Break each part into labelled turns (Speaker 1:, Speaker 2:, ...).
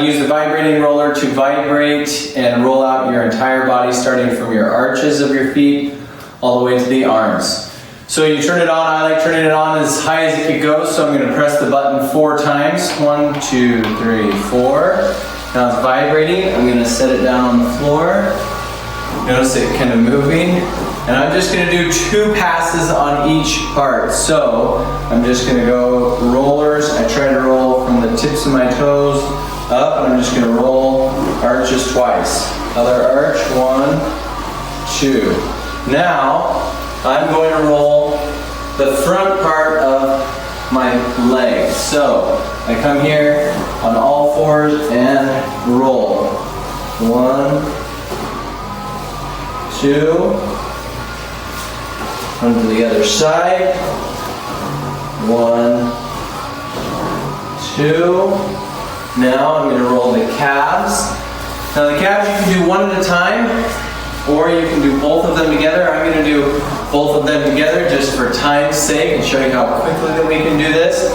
Speaker 1: use the vibrating roller to vibrate and roll out your entire body, starting from your arches of your feet all the way to the arms. So you turn it on. I like turning it on as high as it could go, so I'm going to press the button 4 times. 1, 2, 3, 4. Now it's vibrating. I'm going to set it down on the floor. Notice it kind of moving. And I'm just going to do 2 passes on each part. So I'm just going to go rollers. I try to roll from the tips of my toes up, and I'm just going to roll arches twice. Other arch, 1, 2. Now I'm going to roll the front part of my leg. So I come here on all 4s and roll. 1, 2. Come to the other side. 1, 2. Now I'm going to roll the calves. Now the calves you can do 1 at a time, or you can do both of them together. I'm going to do both of them together just for time's sake and show you how quickly that we can do this.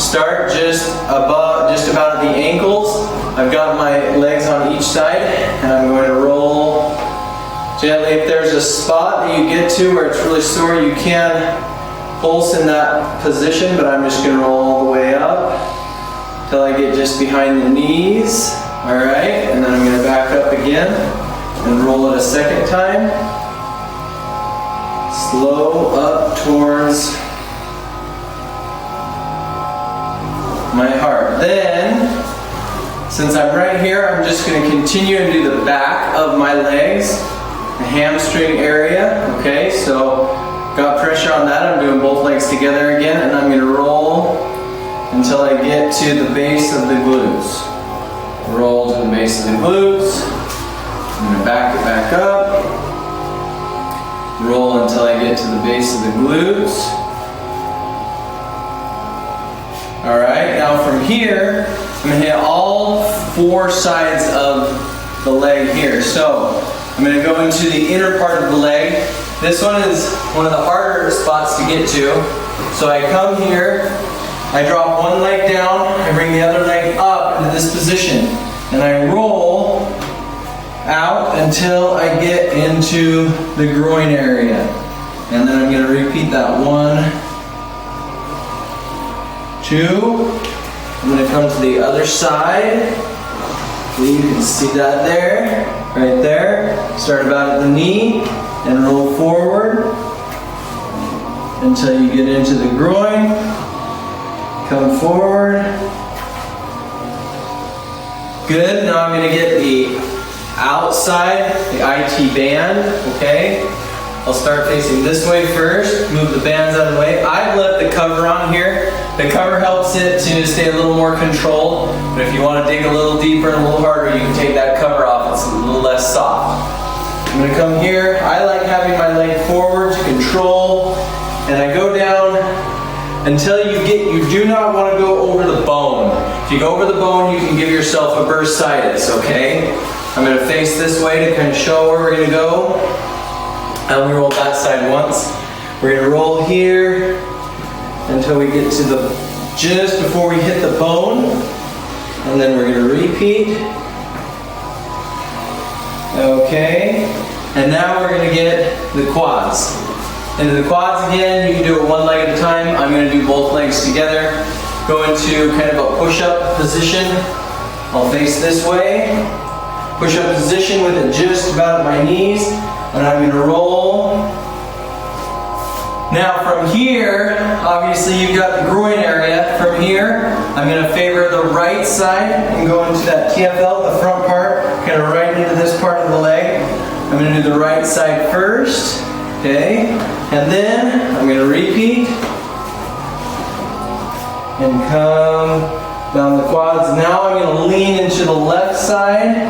Speaker 1: Start just about at the ankles. I've got my legs on each side, and I'm going to roll gently. If there's a spot that you get to where it's really sore, you can pulse in that position, but I'm just going to roll all the way up till I get just behind the knees. All right, and then I'm going to back up again and roll it a second time. Slow up towards my heart. Then, since I'm right here, I'm just going to continue and do the back of my legs, the hamstring area. Okay, so got pressure on that. I'm doing both legs together again, and I'm going to roll until I get to the base of the glutes. Roll to the base of the glutes. I'm going to back it back up. Roll until I get to the base of the glutes. Alright, now from here, I'm going to hit all 4 sides of the leg here. So, I'm going to go into the inner part of the leg. This one is one of the harder spots to get to. So I come here, I drop one leg down, I bring the other leg up into this position, and I roll out until I get into the groin area. And then I'm going to repeat that. 1, 2. I'm going to come to the other side. You can see that there, right there. Start about at the knee and roll forward until you get into the groin. Come forward. Good. Now I'm going to get the outside, the IT band, okay? I'll start facing this way first, move the bands out of the way. I've left the cover on here. The cover helps it to stay a little more controlled, but if you want to dig a little deeper and a little harder, you can take that cover off. It's a little less soft. I'm going to come here. I like having my leg forward to control, and I go down until you do not want to go over the bone. If you go over the bone, you can give yourself a bursitis, okay? I'm going to face this way to kind of show where we're going to go. And we roll that side once. We're going to roll here until we get to just before we hit the bone. And then we're going to repeat. Okay. And now we're going to get the quads. Into the quads again, you can do it 1 leg at a time. I'm going to do both legs together. Go into kind of a push-up position. I'll face this way. Push-up position with it just about at my knees. And I'm going to roll. Now from here, obviously you've got the groin area. From here, I'm going to favor the right side and go into that TFL, the front part, kind of right into this part of the leg. I'm going to do the right side first. Okay, and then I'm going to repeat and come down the quads. Now I'm going to lean into the left side.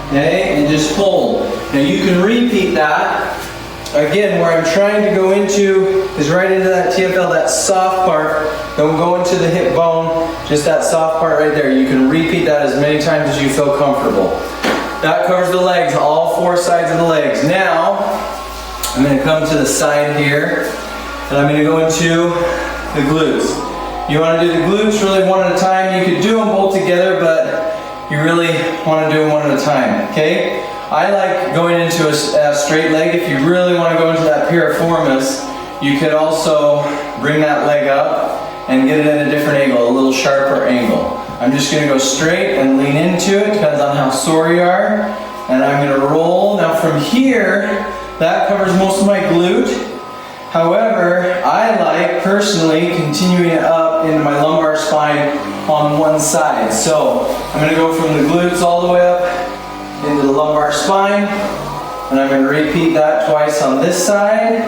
Speaker 1: Okay, and just hold. Now you can repeat that. Again, where I'm trying to go into is right into that TFL, that soft part. Don't go into the hip bone, just that soft part right there. You can repeat that as many times as you feel comfortable. That covers the legs, all 4 sides of the legs. Now, I'm going to come to the side here, and I'm going to go into the glutes. You want to do the glutes really one at a time. You could do them both together, but you really want to do them one at a time, okay? I like going into a straight leg. If you really want to go into that piriformis, you could also bring that leg up and get it at a different angle, a little sharper angle. I'm just going to go straight and lean into it, depends on how sore you are. And I'm going to roll. Now from here, that covers most of my glute. However, I like personally continuing up into my lumbar spine on one side. So I'm going to go from the glutes all the way up into the lumbar spine, and I'm going to repeat that twice on this side,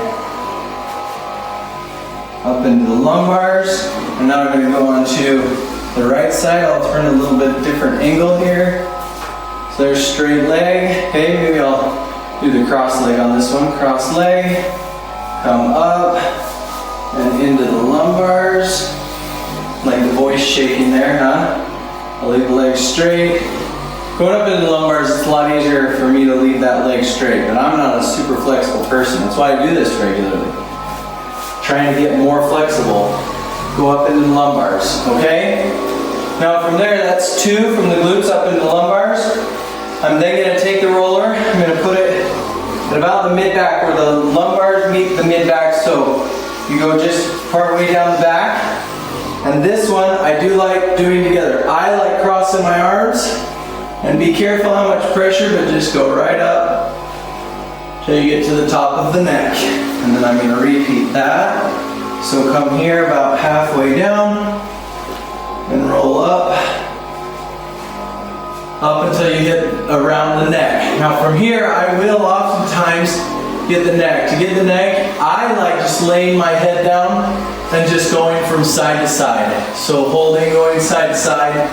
Speaker 1: up into the lumbars, and now I'm going to go on to the right side. I'll turn a little bit different angle here. So there's straight leg. Okay, maybe I'll do the cross leg on this one. Cross leg, come up and into the lumbars. Like the voice shaking there, huh? I'll leave the leg straight. Going up into the lumbars, it's a lot easier for me to leave that leg straight, but I'm not a super flexible person. That's why I do this regularly. Trying to get more flexible. Go up into the lumbars, okay? Now from there, that's 2 from the glutes up into the lumbars. I'm then going to take the roller, I'm going to put it at about the mid-back where the lumbars meet the mid-back, so you go just part way down the back. And this one, I do like doing together. I like crossing my arms. And be careful how much pressure, but just go right up till you get to the top of the neck. And then I'm going to repeat that. So come here about halfway down and roll up until you hit around the neck. Now from here, I will oftentimes get the neck. To get the neck, I like just laying my head down and just going from side to side. So holding, going side to side.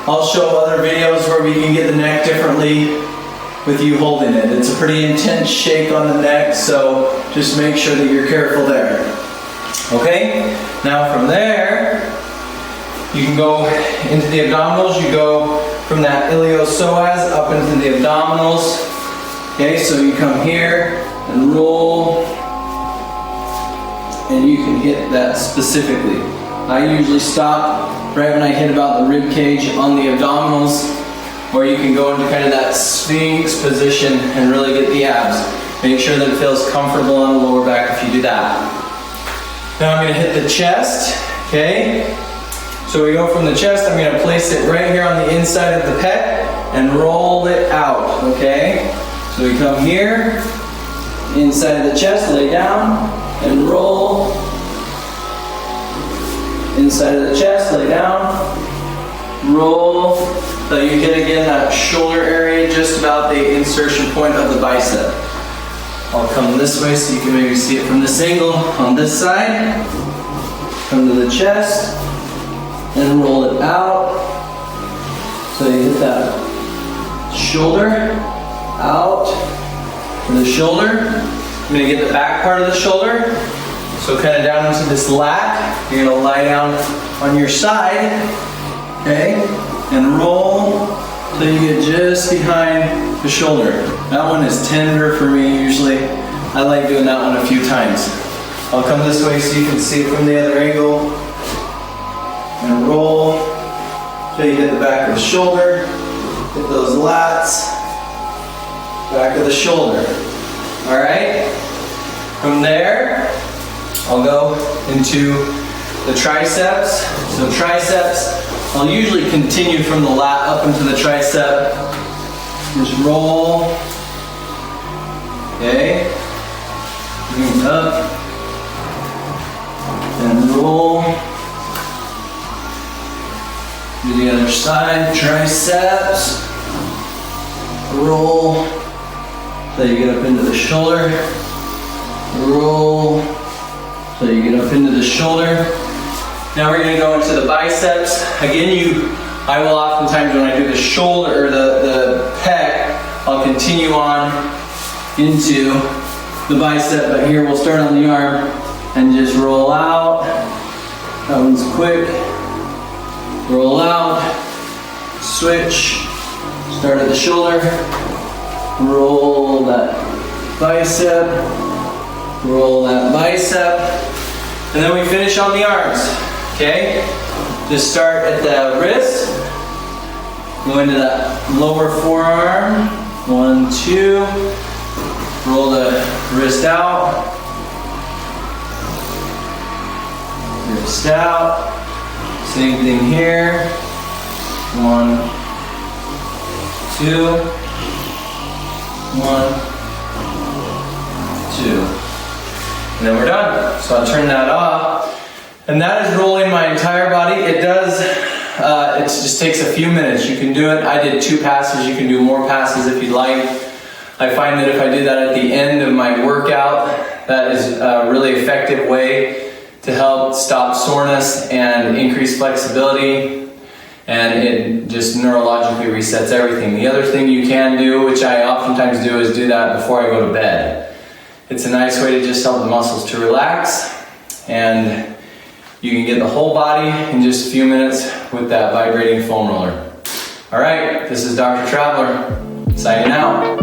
Speaker 1: I'll show other videos where we can get the neck differently with you holding it. It's a pretty intense shake on the neck, so just make sure that you're careful there. Okay? Now from there, you can go into the abdominals. You go from that iliopsoas up into the abdominals. Okay, so you come here and roll, and you can hit that specifically. I usually stop right when I hit about the rib cage on the abdominals, or you can go into kind of that sphinx position and really get the abs. Make sure that it feels comfortable on the lower back if you do that. Now I'm going to hit the chest, okay? So we go from the chest, I'm going to place it right here on the inside of the pec and roll it out, okay? So we come here, inside of the chest, lay down and roll. Inside of the chest, lay down, roll, so you get again that shoulder area, just about the insertion point of the bicep. I'll come this way so you can maybe see it from this angle. On this side, come to the chest, and roll it out, so you hit that shoulder, out to the shoulder. I'm going to get the back part of the shoulder. So kind of down into this lat, you're going to lie down on your side, okay, and roll till you get just behind the shoulder. That one is tender for me usually. I like doing that one a few times. I'll come this way so you can see it from the other angle, and roll till you hit the back of the shoulder, hit those lats, back of the shoulder. All right, from there, I'll go into the triceps. So triceps, I'll usually continue from the lat up into the tricep. Just roll. Okay. Bring it up. And roll. Do the other side. Triceps. Roll. So you get up into the shoulder. Roll. So you get up into the shoulder. Now we're going to go into the biceps. Again, I will oftentimes when I do the shoulder or the pec, I'll continue on into the bicep, but here we'll start on the arm and just roll out. That one's quick. Roll out, switch, start at the shoulder, roll that bicep, roll that bicep, and then we finish on the arms. Okay, just start at the wrist, go into that lower forearm, 1, 2, roll the wrist out, wrist out, same thing here, 1, 2, 1, 2, and then we're done. So I'll turn that off. And that is rolling my entire body. It does, it just takes a few minutes. You can do it. I did 2 passes. You can do more passes if you'd like. I find that if I do that at the end of my workout, that is a really effective way to help stop soreness and increase flexibility. And it just neurologically resets everything. The other thing you can do, which I oftentimes do, is do that before I go to bed. It's a nice way to just help the muscles to relax, and you can get the whole body in just a few minutes with that vibrating foam roller. All right, this is Dr. Traveler, signing out.